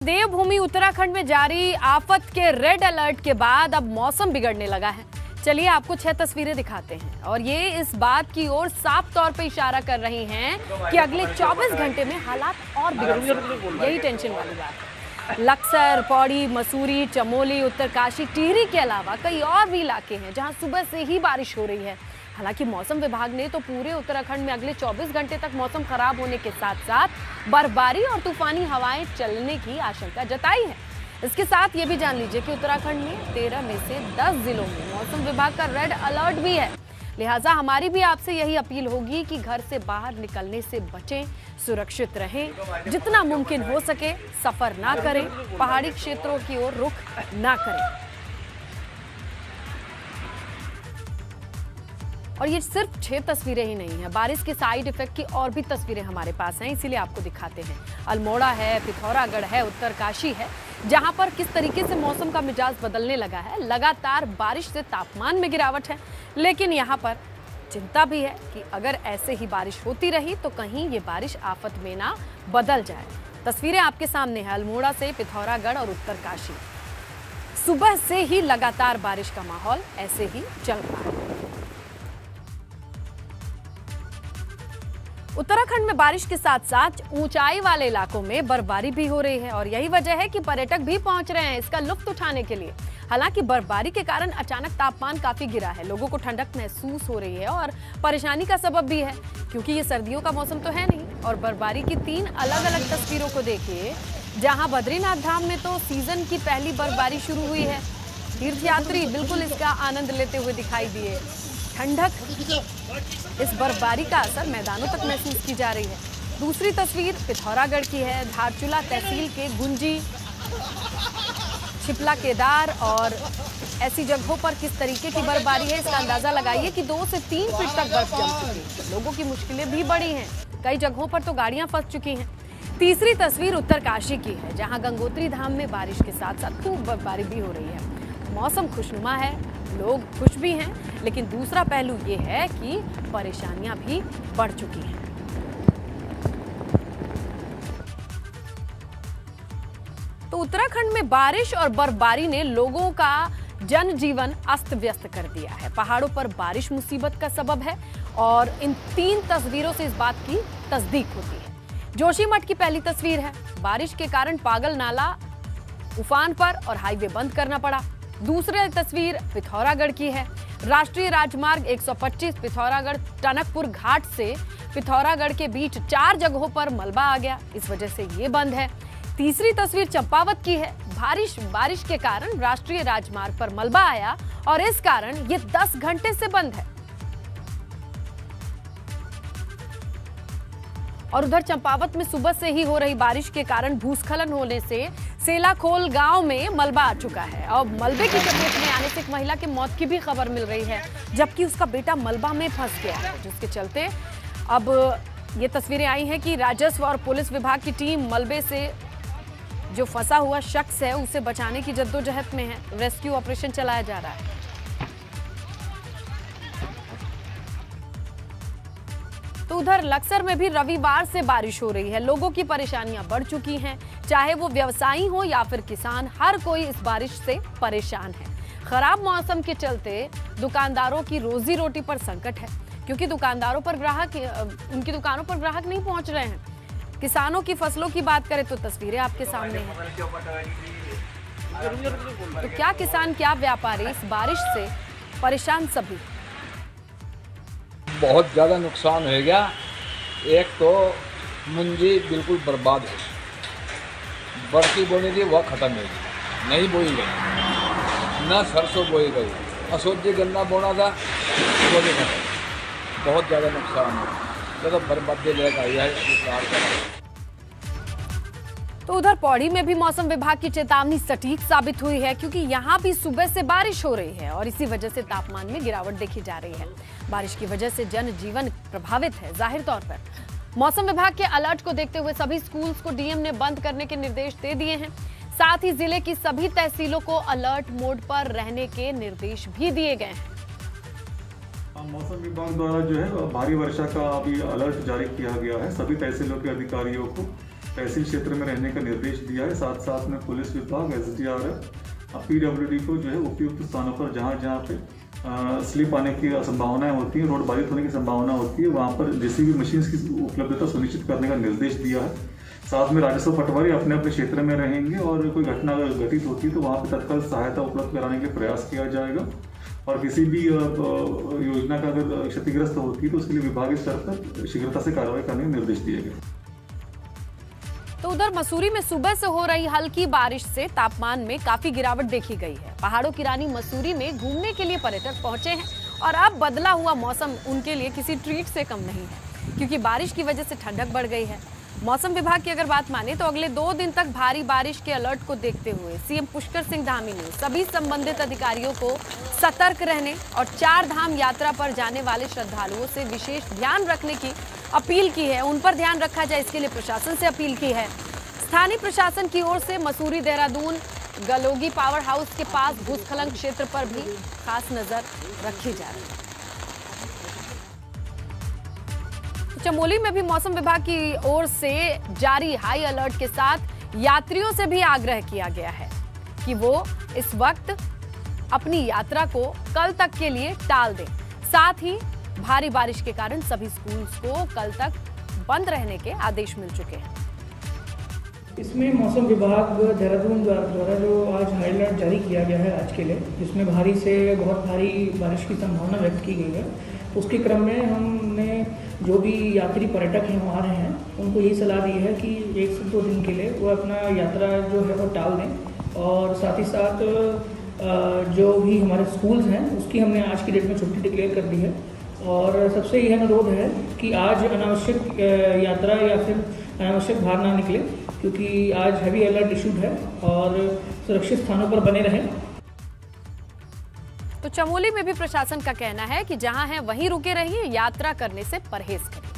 देवभूमि उत्तराखंड में जारी आफत के रेड अलर्ट के बाद अब मौसम बिगड़ने लगा है। चलिए आपको 6 तस्वीरें दिखाते हैं और ये इस बात की ओर साफ तौर पे इशारा कर रही हैं कि अगले 24 घंटे में हालात और बिगड़ सकते हैं। यही टेंशन वाली बात है। लक्सर, पौड़ी, मसूरी, चमोली, उत्तरकाशी, टिहरी के अलावा कई और भी इलाके हैं जहां सुबह से ही बारिश हो रही है। हालांकि मौसम विभाग ने तो पूरे उत्तराखंड में अगले 24 घंटे तक मौसम खराब होने के साथ साथ बर्फबारी और तूफानी हवाएं चलने की आशंका जताई है। इसके साथ ये भी जान लीजिए कि उत्तराखंड में 13 में से 10 जिलों में मौसम विभाग का रेड अलर्ट भी है। लिहाजा हमारी भी आपसे यही अपील होगी कि घर से बाहर निकलने से बचें, सुरक्षित रहें, जितना मुमकिन हो सके सफर ना करें, पहाड़ी क्षेत्रों की ओर रुख ना करें। और ये सिर्फ 6 तस्वीरें ही नहीं है, बारिश के साइड इफेक्ट की और भी तस्वीरें हमारे पास हैं, इसीलिए आपको दिखाते हैं। अल्मोड़ा है, पिथौरागढ़ है, उत्तरकाशी है, जहां पर किस तरीके से मौसम का मिजाज बदलने लगा है। लगातार बारिश से तापमान में गिरावट है, लेकिन यहां पर चिंता भी है कि अगर ऐसे ही बारिश होती रही तो कहीं ये बारिश आफत में ना बदल जाए। तस्वीरें आपके सामने है अल्मोड़ा से पिथौरागढ़ और उत्तरकाशी। सुबह से ही लगातार बारिश का माहौल ऐसे ही चल रहा है। उत्तराखंड में बारिश के साथ साथ ऊंचाई वाले इलाकों में बर्फबारी भी हो रही है और यही वजह है कि पर्यटक भी पहुंच रहे हैं इसका लुत्फ उठाने के लिए। हालांकि बर्फबारी के कारण अचानक तापमान काफी गिरा है, लोगों को ठंडक महसूस हो रही है और परेशानी का सबब भी है क्योंकि ये सर्दियों का मौसम तो है नहीं। और बर्फबारी की 3 अलग अलग तस्वीरों को देखिए, जहाँ बद्रीनाथ धाम में तो सीजन की पहली बर्फबारी शुरू हुई है। तीर्थयात्री बिल्कुल इसका आनंद लेते हुए दिखाई दिए। ठंडक, इस बर्फबारी का असर मैदानों तक महसूस की जा रही है। दूसरी तस्वीर पिथौरागढ़ की है, धारचूला तहसील के गुंजी, छिपला केदार और ऐसी जगहों पर किस तरीके की बर्फबारी है इसका अंदाजा लगाइए कि 2 से 3 फीट तक बर्फ जम चुकी है। लोगों की मुश्किलें भी बढ़ी हैं, कई जगहों पर तो गाड़ियां फंस चुकी हैं। तीसरी तस्वीर उत्तरकाशी की है, जहां गंगोत्री धाम में बारिश के साथ साथ खूब बर्फबारी भी हो रही है। मौसम खुशनुमा है, लोग खुश भी हैं, लेकिन दूसरा पहलू ये है कि परेशानियां भी बढ़ चुकी हैं। तो उत्तराखंड में बारिश और बर्फबारी ने लोगों का जनजीवन अस्त व्यस्त कर दिया है। पहाड़ों पर बारिश मुसीबत का सबब है और इन 3 तस्वीरों से इस बात की तस्दीक होती है। जोशीमठ की पहली तस्वीर है, बारिश के कारण पागल नाला उफान पर और हाईवे बंद करना पड़ा। दूसरी तस्वीर पिथौरागढ़ की है, राष्ट्रीय राजमार्ग 125 पिथौरागढ़ टनकपुर घाट से पिथौरागढ़ के बीच 4 जगहों पर मलबा आ गया, इस वजह से ये बंद है। तीसरी तस्वीर चंपावत की है, बारिश के कारण राष्ट्रीय राजमार्ग पर मलबा आया और इस कारण ये 10 घंटे से बंद है। और उधर चंपावत में सुबह से ही हो रही बारिश के कारण भूस्खलन होने से सेलाखोल गांव में मलबा आ चुका है और मलबे की चपेट में आने से एक महिला की मौत की भी खबर मिल रही है, जबकि उसका बेटा मलबा में फंस गया है, जिसके चलते अब ये तस्वीरें आई हैं कि राजस्व और पुलिस विभाग की टीम मलबे से जो फंसा हुआ शख्स है उसे बचाने की जद्दोजहद में है। रेस्क्यू ऑपरेशन चलाया जा रहा है। तो उधर लक्सर में भी रविवार से बारिश हो रही है, लोगों की परेशानियां बढ़ चुकी हैं, चाहे वो व्यवसायी हो या फिर किसान, हर कोई इस बारिश से परेशान है। खराब मौसम के चलते दुकानदारों की रोजी रोटी पर संकट है क्योंकि दुकानदारों पर उनकी दुकानों पर ग्राहक नहीं पहुंच रहे हैं। किसानों की फसलों की बात करें तो तस्वीरें आपके सामने हैं। तो क्या किसान, क्या व्यापारी, इस बारिश से परेशान सभी। बहुत ज़्यादा नुकसान हो गया। एक तो मुंजी बिल्कुल बर्बाद है, बरसी बोनी थी वह ख़त्म हो गई, नहीं बोई गई, ना सरसों बोई गई, असोजी गन्ना बोना था वो भी खत्म। बहुत ज़्यादा नुकसान है, तो बर्बादी लेकर आई है। तो उधर पौड़ी में भी मौसम विभाग की चेतावनी सटीक साबित हुई है क्योंकि यहाँ भी सुबह से बारिश हो रही है और इसी वजह से तापमान में गिरावट देखी जा रही है। बारिश की वजह से जनजीवन प्रभावित है जाहिर तौर पर। मौसम विभाग के अलर्ट को देखते हुए सभी स्कूल्स को डीएम ने बंद करने के निर्देश दे दिए हैं। साथ ही जिले की सभी तहसीलों को अलर्ट मोड पर रहने के निर्देश भी दिए गए हैं। मौसम विभाग द्वारा जो है भारी वर्षा का अभी अलर्ट जारी किया गया है सभी तहसीलों के अधिकारियों को। तहसील क्षेत्र में रहने का निर्देश दिया है। साथ साथ में पुलिस विभाग, SDRF, PWD को जो है उपयुक्त स्थानों पर जहाँ पे स्लिप आने की संभावनाएं होती हैं, रोड बाधित होने की संभावना होती है, वहाँ पर JCB मशीन की उपलब्धता सुनिश्चित करने का निर्देश दिया है। साथ में राजस्व पटवारी अपने अपने क्षेत्र में रहेंगे और कोई घटना अगर घटित होती है तो वहाँ पर तत्काल सहायता उपलब्ध कराने के प्रयास किया जाएगा। और किसी भी योजना का अगर क्षतिग्रस्त होती है तो उसके लिए विभागीय स्तर पर शीघ्रता से कार्रवाई करने के निर्देश दिए गए। तो उधर मसूरी में सुबह से हो रही हल्की बारिश से तापमान में काफी गिरावट देखी गई है। पहाड़ों की रानी मसूरी में घूमने के लिए पर्यटक पहुंचे हैं और अब बदला हुआ मौसम उनके लिए किसी ट्रीट से कम नहीं है, क्योंकि बारिश की वजह से ठंडक बढ़ गई है। मौसम विभाग की अगर बात माने तो अगले 2 दिन तक भारी बारिश के अलर्ट को देखते हुए सीएम पुष्कर सिंह धामी ने सभी संबंधित अधिकारियों को सतर्क रहने और 4 धाम यात्रा पर जाने वाले श्रद्धालुओं से विशेष ध्यान रखने की अपील की है। उन पर ध्यान रखा जाए, इसके लिए प्रशासन से अपील की है। स्थानीय प्रशासन की ओर से मसूरी, देहरादून, गलोगी पावर हाउस के पास भूस्खलन क्षेत्र पर भी खास नजर रखी जा रही है। चमोली में भी मौसम विभाग की ओर से जारी हाई अलर्ट के साथ यात्रियों से भी आग्रह किया गया है कि वो इस वक्त अपनी यात्रा को कल तक के लिए टाल दें। साथ ही भारी बारिश के कारण सभी स्कूल्स को कल तक बंद रहने के आदेश मिल चुके हैं। इसमें मौसम विभाग देहरादून द्वारा जो आज हाई अलर्ट जारी किया गया है आज के लिए, जिसमें भारी से बहुत भारी बारिश की संभावना व्यक्त की गई है, उसके क्रम में हमने जो भी यात्री पर्यटक हैं वहाँ रहे हैं उनको यही सलाह दी है कि 1 से 2 दिन के लिए वो अपना यात्रा जो है वो टाल दें। और साथ ही साथ जो भी हमारे स्कूल्स हैं उसकी हमने आज की डेट में छुट्टी डिक्लेयर कर दी है। और सबसे यह अनुरोध है कि आज अनावश्यक यात्रा या फिर अनावश्यक बाहर ना निकले, क्योंकि आज हैवी अलर्ट इशूड है और सुरक्षित स्थानों पर बने रहें। तो चमोली में भी प्रशासन का कहना है कि जहां हैं वहीं रुके रहिए, यात्रा करने से परहेज करें।